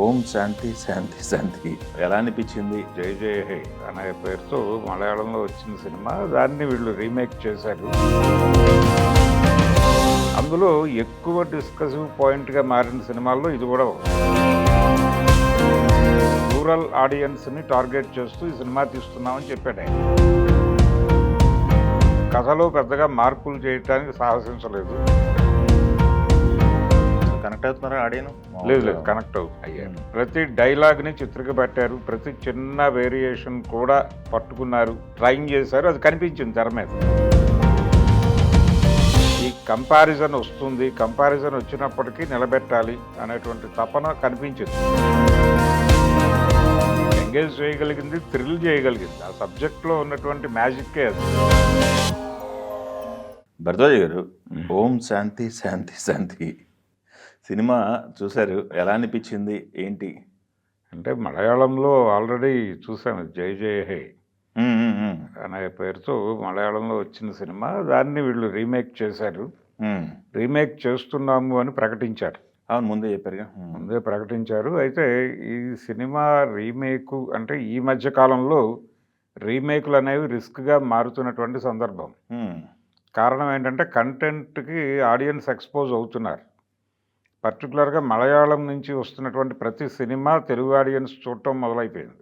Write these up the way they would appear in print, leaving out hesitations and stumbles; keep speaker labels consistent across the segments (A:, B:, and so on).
A: ఓం శాంతి శాంతి శాంతి. ఎలా అనిపించింది?
B: జై జయ హే అనే పేరుతో మలయాళంలో వచ్చిన సినిమా, దాన్ని వీళ్ళు రీమేక్ చేశారు. అందులో ఎక్కువ డిస్కసివ్ పాయింట్గా మారిన సినిమాల్లో ఇది కూడా ఒకటి. రూరల్ ఆడియన్స్ని టార్గెట్ చేస్తూ ఈ సినిమా తీస్తున్నామని చెప్పాడు ఆయన. కథలో పెద్దగా మార్పులు చేయడానికి సాహసించలేదు.
A: కనెక్ట్ అవుతున్నారా ఆడియన్?
B: లేదు, కనెక్ట్ అయ్యారు. ప్రతి డైలాగ్ని చిత్రీకరించారు, ప్రతి చిన్న వేరియేషన్ కూడా పట్టుకున్నారు, ట్రైన్ చేశారు. అది కనిపించింది తెర మీద. ఈ కంపారిజన్ వస్తుంది, కంపారిజన్ వచ్చినప్పటికీ నిలబెట్టాలి అనేటువంటి తపన కనిపించింది. ఎంగేజ్ చేయగలిగింది, థ్రిల్ చేయగలిగింది. ఆ సబ్జెక్ట్లో ఉన్నటువంటి మ్యాజిక్కే అది.
A: భరద్వాజ్ గారు, ఓం శాంతి శాంతి శాంతి సినిమా చూశారు, ఎలా అనిపించింది? ఏంటి
B: అంటే మలయాళంలో ఆల్రెడీ చూసాను, జై జయ హే అనే పేరుతో మలయాళంలో వచ్చిన సినిమా, దాన్ని వీళ్ళు రీమేక్ చేశారు. రీమేక్ చేస్తున్నాము అని ప్రకటించారు.
A: అవును, ముందే చెప్పారుగా.
B: ముందే ప్రకటించారు. అయితే ఈ సినిమా రీమేకు అంటే ఈ మధ్య కాలంలో రీమేకులు అనేవి రిస్క్గా మారుతున్నటువంటి సందర్భం. కారణం ఏంటంటే కంటెంట్కి ఆడియన్స్ ఎక్స్పోజ్ అవుతున్నారు. పర్టికులర్గా మలయాళం నుంచి వస్తున్నటువంటి ప్రతి సినిమా తెలుగు ఆడియన్స్ చూడటం మొదలైపోయింది.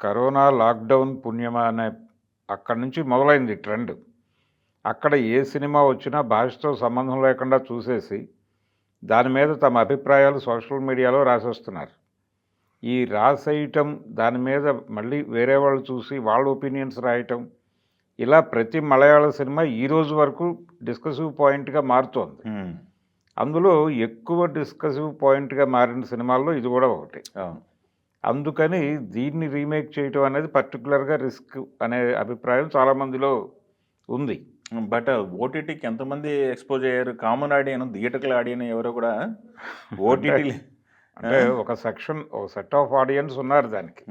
B: కరోనా లాక్డౌన్ పుణ్యమా అనే అక్కడి నుంచి మొదలైంది ట్రెండ్. అక్కడ ఏ సినిమా వచ్చినా భాషతో సంబంధం లేకుండా చూసేసి దాని మీద తమ అభిప్రాయాలు సోషల్ మీడియాలో రాసేస్తున్నారు. ఈ రాసేయటం, దాని మీద మళ్ళీ వేరే వాళ్ళు చూసి వాళ్ళ ఒపీనియన్స్ రాయటం, ఇలా ప్రతి మలయాళ సినిమా ఈ రోజు వరకు డిస్కసివ్ పాయింట్గా మారుతోంది. అందులో ఎక్కువ డిస్కసివ్ పాయింట్గా మారిన సినిమాల్లో ఇది కూడా ఒకటి. అందుకని దీన్ని రీమేక్ చేయటం అనేది పర్టికులర్గా రిస్క్ అనే అభిప్రాయం చాలామందిలో ఉంది.
A: బట్ ఓటీటీకి ఎంతమంది ఎక్స్పోజ్ అయ్యారు? కామన్ ఆడియన్, థియేటర్కల్ ఆడియన్ ఎవరో కూడా ఓటీటీ
B: అంటే ఒక సెట్ ఆఫ్ ఆడియన్స్ ఉన్నారు దానికి.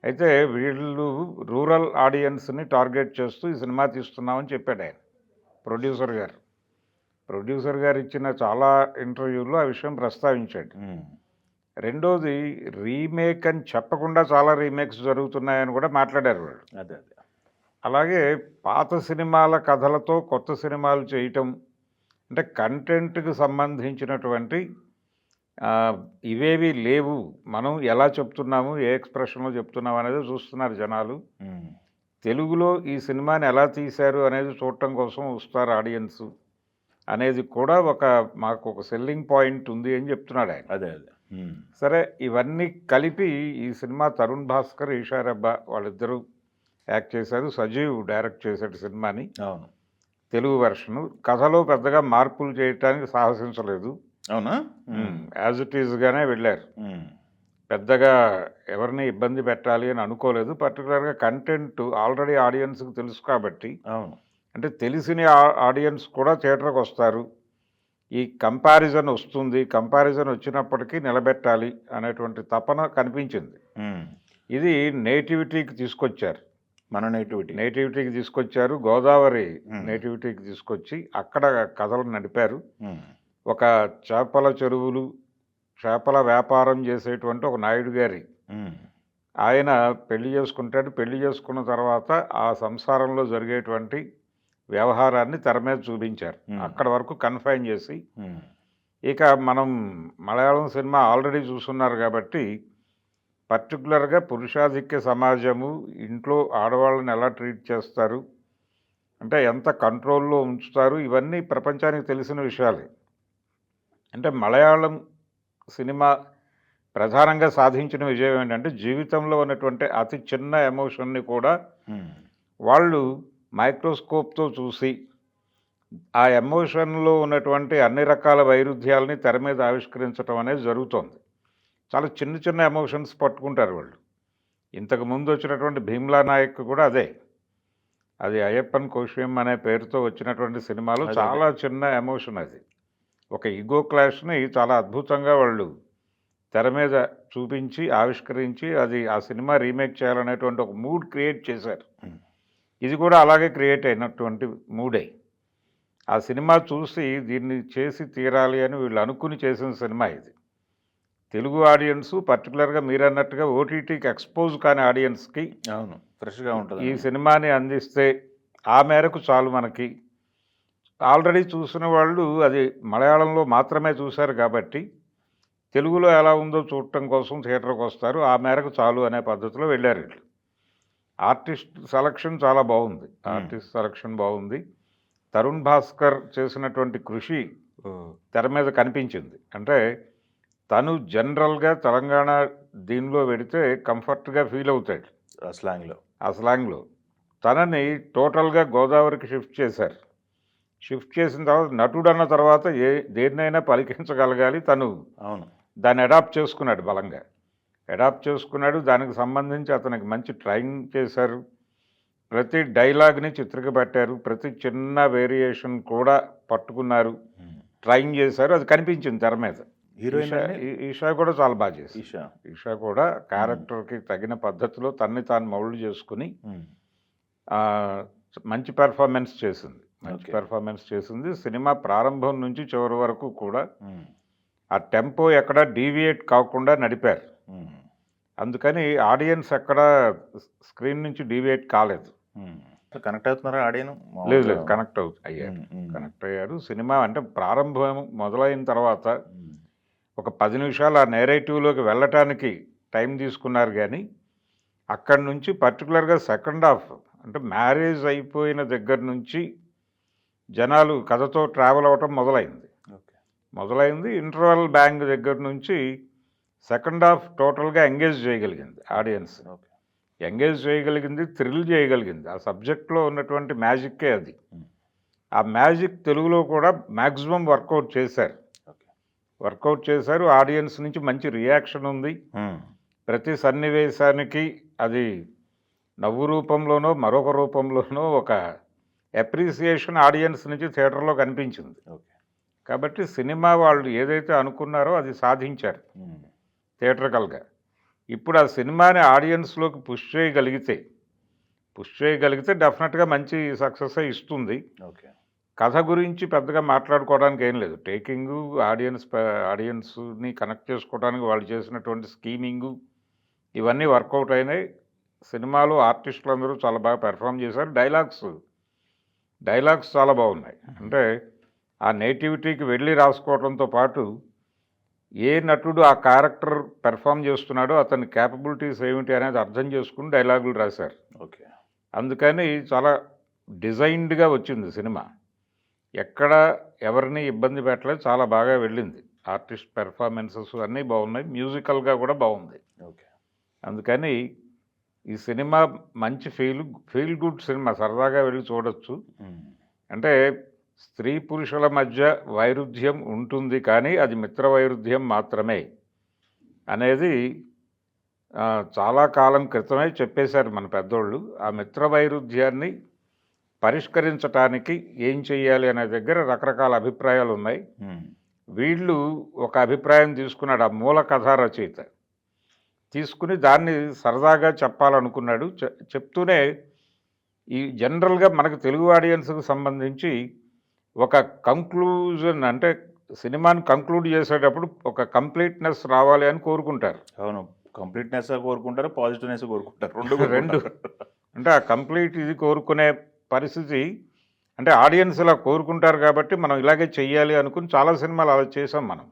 B: అయితే వీళ్ళు రూరల్ ఆడియన్స్ని టార్గెట్ చేస్తూ ఈ సినిమా తీస్తున్నామని చెప్పాడు ఆయన. ప్రొడ్యూసర్ గారు ఇచ్చిన చాలా ఇంటర్వ్యూల్లో ఆ విషయం ప్రస్తావించాడు. రెండోది, రీమేక్ అని చెప్పకుండా చాలా రీమేక్స్ జరుగుతున్నాయని కూడా మాట్లాడారు వాళ్ళు.
A: అదే
B: అలాగే పాత సినిమాల కథలతో కొత్త సినిమాలు చేయటం, అంటే కంటెంట్కి సంబంధించినటువంటి ఇవేవి లేవు, మనం ఎలా చెప్తున్నాము, ఏ ఎక్స్ప్రెషన్లో చెప్తున్నాము అనేది చూస్తున్నారు జనాలు. తెలుగులో ఈ సినిమాని ఎలా తీశారు అనేది చూడటం కోసం వస్తారు ఆడియన్స్ అనేది కూడా మాకు ఒక సెల్లింగ్ పాయింట్ ఉంది అని చెప్తున్నాడు ఆయన.
A: అదే
B: సరే, ఇవన్నీ కలిపి ఈ సినిమా తరుణ్ భాస్కర్, ఈషా రెబ్బా వాళ్ళిద్దరూ యాక్ట్ చేశారు. సజీవ్ డైరెక్ట్ చేశాడు సినిమాని.
A: అవును,
B: తెలుగు వెర్షను. కథలో పెద్దగా మార్పులు చేయటానికి సాహసించలేదు.
A: అవునా?
B: యాజ్ ఇట్ ఈజ్గానే వెళ్ళారు. పెద్దగా ఎవరిని ఇబ్బంది పెట్టాలి అని అనుకోలేదు. పర్టికులర్గా కంటెంట్ ఆల్రెడీ ఆడియన్స్కి తెలుసు కాబట్టి,
A: అవును,
B: అంటే తెలిసిన ఆడియన్స్ కూడా థియేటర్కి వస్తారు. ఈ కంపారిజన్ వస్తుంది, కంపారిజన్ వచ్చినప్పటికీ నిలబెట్టాలి అనేటువంటి తపన కనిపించింది. ఇది నేటివిటీకి తీసుకొచ్చారు.
A: మన
B: నేటివిటీకి తీసుకొచ్చారు. గోదావరి నేటివిటీకి తీసుకొచ్చి అక్కడ కథలు నడిపారు. ఒక చేపల చెరువులు, చేపల వ్యాపారం చేసేటువంటి ఒక నాయుడు గారి ఆయన పెళ్లి చేసుకుంటాడు. పెళ్లి చేసుకున్న తర్వాత ఆ సంసారంలో జరిగేటువంటి వ్యవహారాన్ని తెర మీద చూపించారు. అక్కడ వరకు కన్ఫైన్ చేసి, ఇక మనం మలయాళం సినిమా ఆల్రెడీ చూస్తున్నారు కాబట్టి పర్టికులర్గా పురుషాధిక్య సమాజము, ఇంట్లో ఆడవాళ్ళని ఎలా ట్రీట్ చేస్తారు, అంటే ఎంత కంట్రోల్లో ఉంచుతారు, ఇవన్నీ ప్రపంచానికి తెలిసిన విషయాలే. అంటే మలయాళం సినిమా ప్రధానంగా సాధించిన విజయం ఏంటంటే జీవితంలో ఉన్నటువంటి అతి చిన్న ఎమోషన్ని కూడా వాళ్ళు మైక్రోస్కోప్తో చూసి ఆ ఎమోషన్లో ఉన్నటువంటి అన్ని రకాల వైరుధ్యాలని తెర మీద ఆవిష్కరించడం అనేది జరుగుతోంది. చాలా చిన్న చిన్న ఎమోషన్స్ పట్టుకుంటారు వాళ్ళు. ఇంతకు ముందు వచ్చినటువంటి భీమ్లా నాయక్ కూడా అదే. అది అయ్యప్పన్ కోశ్యం అనే పేరుతో వచ్చినటువంటి సినిమాలో చాలా చిన్న ఎమోషన్. అది ఒక ఈగో క్లాష్ని చాలా అద్భుతంగా వాళ్ళు తెర మీద చూపించి ఆవిష్కరించి అది ఆ సినిమా రీమేక్ చేయాలనేటువంటి ఒక మూడ్ క్రియేట్ చేశారు. ఇది కూడా అలాగే క్రియేట్ అయినటువంటి మూడే. ఆ సినిమా చూసి దీన్ని చేసి తీరాలి అని వీళ్ళు అనుకుని చేసిన సినిమా ఇది. తెలుగు ఆడియన్స్ పర్టికులర్గా మీరు అన్నట్టుగా ఓటీటీకి ఎక్స్పోజ్ కాని ఆడియన్స్కి
A: అవును, ఫ్రెష్గా ఉంటుంది.
B: ఈ సినిమాని అందిస్తే ఆ మేరకు చాలు మనకి. ఆల్రెడీ చూసిన వాళ్ళు అది మలయాళంలో మాత్రమే చూశారు కాబట్టి తెలుగులో ఎలా ఉందో చూడటం కోసం థియేటర్కి వస్తారు, ఆ మేరకు చాలు అనే పద్ధతిలో వెళ్ళారు వీళ్ళు. ఆర్టిస్ట్ సెలక్షన్ చాలా బాగుంది, ఆర్టిస్ట్ సెలక్షన్ బాగుంది. తరుణ్ భాస్కర్ చేసినటువంటి కృషి తెర మీద కనిపించింది. అంటే తను జనరల్గా తెలంగాణ దీనిలో పెడితే కంఫర్ట్గా ఫీల్ అవుతాడు ఆ స్లాంగ్లో. తనని టోటల్గా గోదావరికి షిఫ్ట్ చేశారు. షిఫ్ట్ చేసిన తర్వాత నటుడు అన్న తర్వాత దేన్నైనా పలికించగలగాలి. తను
A: అవును,
B: దాన్ని అడాప్ట్ చేసుకున్నాడు, బలంగా అడాప్ట్ చేసుకున్నాడు. దానికి సంబంధించి అతనికి మంచి ట్రైనింగ్ చేశారు. ప్రతి డైలాగ్ని చిత్రీకరించారు, ప్రతి చిన్న వేరియేషన్ కూడా పట్టుకున్నారు, ట్రైన్ చేశారు. అది కనిపించింది తెర మీద. ఈషా కూడా చాలా బాగా చేసింది. ఈషా కూడా క్యారెక్టర్కి తగిన పద్ధతిలో తన్ని తాను మౌల్డ్ చేసుకుని మంచి పెర్ఫార్మెన్స్ చేసింది. సినిమా ప్రారంభం నుంచి చివరి వరకు కూడా ఆ టెంపో ఎక్కడ డీవియేట్ కాకుండా నడిపారు. అందుకని ఆడియన్స్ ఎక్కడ స్క్రీన్ నుంచి డీవియేట్ కాలేదు.
A: కనెక్ట్ అవుతున్నారా ఆడియన్స్?
B: లేదు, కనెక్ట్ అయ్యారు. సినిమా అంటే ప్రారంభం మొదలైన తర్వాత ఒక 10 నిమిషాలు ఆ నేరేటివ్లోకి వెళ్ళటానికి టైం తీసుకున్నారు. కానీ అక్కడి నుంచి పర్టికులర్గా సెకండ్ హాఫ్ అంటే మ్యారేజ్ అయిపోయిన దగ్గర నుంచి జనాలు కథతో ట్రావెల్ అవ్వటం మొదలైంది. ఇంటర్వల్ బ్యాంగ్ దగ్గర నుంచి సెకండ్ హాఫ్ టోటల్గా ఎంగేజ్ చేయగలిగింది ఆడియన్స్, థ్రిల్ చేయగలిగింది. ఆ సబ్జెక్ట్లో ఉన్నటువంటి మ్యాజిక్కే అది. ఆ మ్యాజిక్ తెలుగులో కూడా మ్యాక్సిమం వర్కౌట్ చేశారు. ఆడియన్స్ నుంచి మంచి రియాక్షన్ ఉంది. ప్రతి సన్నివేశానికి అది నవ్వు రూపంలోనో మరొక రూపంలోనో ఒక అప్రిసియేషన్ ఆడియన్స్ నుంచి థియేటర్లో కనిపించింది. కాబట్టి సినిమా వాళ్ళు ఏదైతే అనుకున్నారో అది సాధించారు థియేటర్కల్గా. ఇప్పుడు ఆ సినిమాని ఆడియన్స్లోకి పుష్ చేయగలిగితే డెఫినెట్గా మంచి సక్సెస్ ఇస్తుంది. కథ గురించి పెద్దగా మాట్లాడుకోవడానికి ఏం లేదు. టేకింగు, ఆడియన్స్ని కనెక్ట్ చేసుకోవడానికి వాళ్ళు చేసినటువంటి స్కీమింగు ఇవన్నీ వర్కౌట్ అయినాయి. సినిమాలో ఆర్టిస్టులు అందరూ చాలా బాగా పెర్ఫామ్ చేశారు. డైలాగ్స్ చాలా బాగున్నాయి. అంటే ఆ నేటివిటీకి వెళ్ళి రాసుకోవడంతో పాటు ఏ నటుడు ఆ క్యారెక్టర్ పెర్ఫామ్ చేస్తున్నాడో అతని క్యాపబిలిటీస్ ఏమిటి అనేది అర్థం చేసుకుని డైలాగులు రాశారు. అందుకని చాలా డిజైన్డ్గా వచ్చింది సినిమా. ఎక్కడ ఎవరిని ఇబ్బంది పెట్టలేదు, చాలా బాగా వెళ్ళింది. ఆర్టిస్ట్ పెర్ఫార్మెన్సెస్ అన్నీ బాగున్నాయి, మ్యూజికల్గా కూడా బాగుంది. అందుకని ఈ సినిమా మంచి ఫీల్ గుడ్ సినిమా, సరదాగా వెళ్ళి చూడొచ్చు. అంటే స్త్రీ పురుషుల మధ్య వైరుధ్యం ఉంటుంది, కానీ అది మిత్ర వైరుధ్యం మాత్రమే అనేది చాలా కాలం క్రితమే చెప్పేశారు మన పెద్దోళ్ళు. ఆ మిత్ర వైరుధ్యాన్ని పరిష్కరించటానికి ఏం చెయ్యాలి అనే దగ్గర రకరకాల అభిప్రాయాలు ఉన్నాయి. వీళ్ళు ఒక అభిప్రాయం తీసుకున్నాడు, ఆ మూల కథా రచయిత తీసుకుని దాన్ని సరదాగా చెప్పాలనుకున్నాడు. చెప్తూనే ఈ జనరల్గా మనకు తెలుగు ఆడియన్స్కి సంబంధించి ఒక కంక్లూజన్, అంటే సినిమాని కంక్లూడ్ చేసేటప్పుడు ఒక కంప్లీట్నెస్ రావాలి అని కోరుకుంటారు.
A: అవును, కంప్లీట్నెస్ కోరుకుంటారు, పాజిటివ్నెస్ కోరుకుంటారు, రెండు.
B: అంటే ఆ కంప్లీట్ ఇది కోరుకునే పరిస్థితి, అంటే ఆడియన్స్ ఇలా కోరుకుంటారు కాబట్టి మనం ఇలాగే చెయ్యాలి అనుకుని చాలా సినిమాలు అలా చేసాం మనం.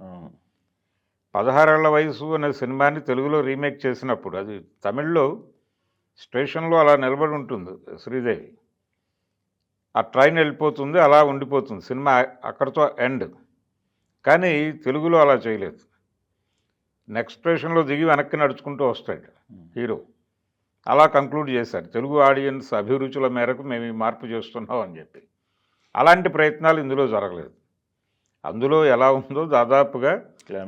B: 16 ఏళ్ల వయసు అనే సినిమాని తెలుగులో రీమేక్ చేసినప్పుడు అది తమిళ్లో స్టేషన్లో అలా నిలబడి ఉంటుంది శ్రీదేవి, ఆ ట్రైన్ వెళ్ళిపోతుంది, అలా ఉండిపోతుంది సినిమా, అక్కడితో ఎండ్. కానీ తెలుగులో అలా చేయలేదు. నెక్స్ట్ స్టేషన్లో దిగి వెనక్కి నడుచుకుంటూ వస్తాడు హీరో. అలా కంక్లూడ్ చేశారు, తెలుగు ఆడియన్స్ అభిరుచుల మేరకు మేము ఈ మార్పు చేస్తున్నాం అని చెప్పి. అలాంటి ప్రయత్నాలు ఇందులో జరగలేదు. అందులో ఎలా ఉందో దాదాపుగా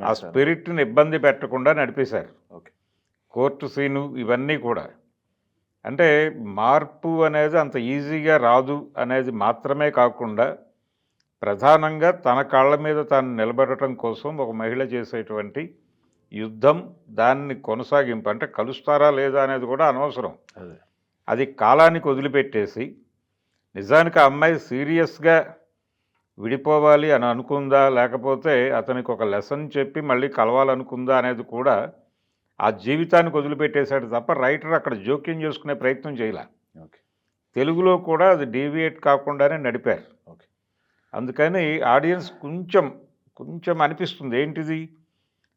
B: ఆ స్పిరిట్ని ఇబ్బంది పెట్టకుండా నడిపేశారు. కోర్టు సీను ఇవన్నీ కూడా. అంటే మార్పు అనేది అంత ఈజీగా రాదు అనేది మాత్రమే కాకుండా ప్రధానంగా తన కాళ్ళ మీద తాను నిలబడటం కోసం ఒక మహిళ చేసేటువంటి యుద్ధం, దాన్ని కొనసాగింపు, అంటే కలుస్తారా లేదా అనేది కూడా అనవసరం, అది కాలానికి వదిలిపెట్టేసి నిజానికి ఆ అమ్మాయి సీరియస్గా విడిపోవాలి అని అనుకుందా, లేకపోతే అతనికి ఒక లెసన్ చెప్పి మళ్ళీ కలవాలనుకుందా అనేది కూడా ఆ జీవితానికి వదిలిపెట్టేశాడు తప్ప రైటర్ అక్కడ జోక్యం చేసుకునే ప్రయత్నం చేయలే.
A: ఓకే.
B: తెలుగులో కూడా అది డీవియేట్ కాకుండానే నడిపారు.
A: ఓకే.
B: అందుకని ఆడియన్స్ కొంచెం అనిపిస్తుంది ఏంటిది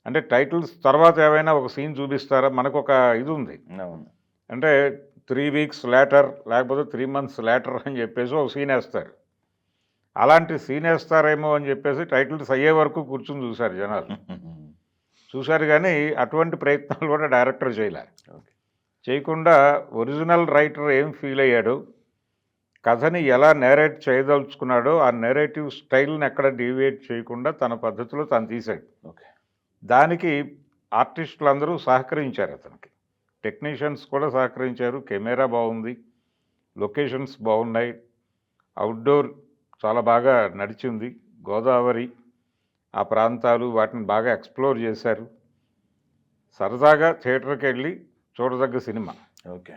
B: అంటే టైటిల్స్ తర్వాత ఏమైనా ఒక సీన్ చూపిస్తారా, మనకు ఒక ఇది ఉంది
A: అవును.
B: అంటే 3 వీక్స్ లేటర్ లేకపోతే 3 మంత్స్ లేటర్ అని చెప్పేసి ఒక సీన్ వేస్తారు. అలాంటి సీన్ వేస్తారేమో అని చెప్పేసి టైటిల్స్ అయ్యే వరకు కూర్చుని చూశారు జనాలు. చూశారు కానీ అటువంటి ప్రయత్నాలు కూడా డైరెక్టర్ చేయలే.
A: ఓకే.
B: చేయకుండా ఒరిజినల్ రైటర్ ఏం ఫీల్ అయ్యాడో, కథని ఎలా నేరేట్ చేయదలుచుకున్నాడో ఆ నేరేటివ్ స్టైల్ని ఎక్కడ డీవియేట్ చేయకుండా తన పద్ధతిలో తను తీశాడు.
A: ఓకే.
B: దానికి ఆర్టిస్టులు అందరూ సహకరించారు, అతనికి టెక్నీషియన్స్ కూడా సహకరించారు. కెమెరా బాగుంది, లొకేషన్స్ బాగున్నాయి, అవుట్డోర్ చాలా బాగా నడిచింది. గోదావరి ఆ ప్రాంతాలు వాటిని బాగా ఎక్స్ప్లోర్ చేశారు. సరదాగా థియేటర్కి వెళ్ళి చూడదగ్గ సినిమా.
A: ఓకే.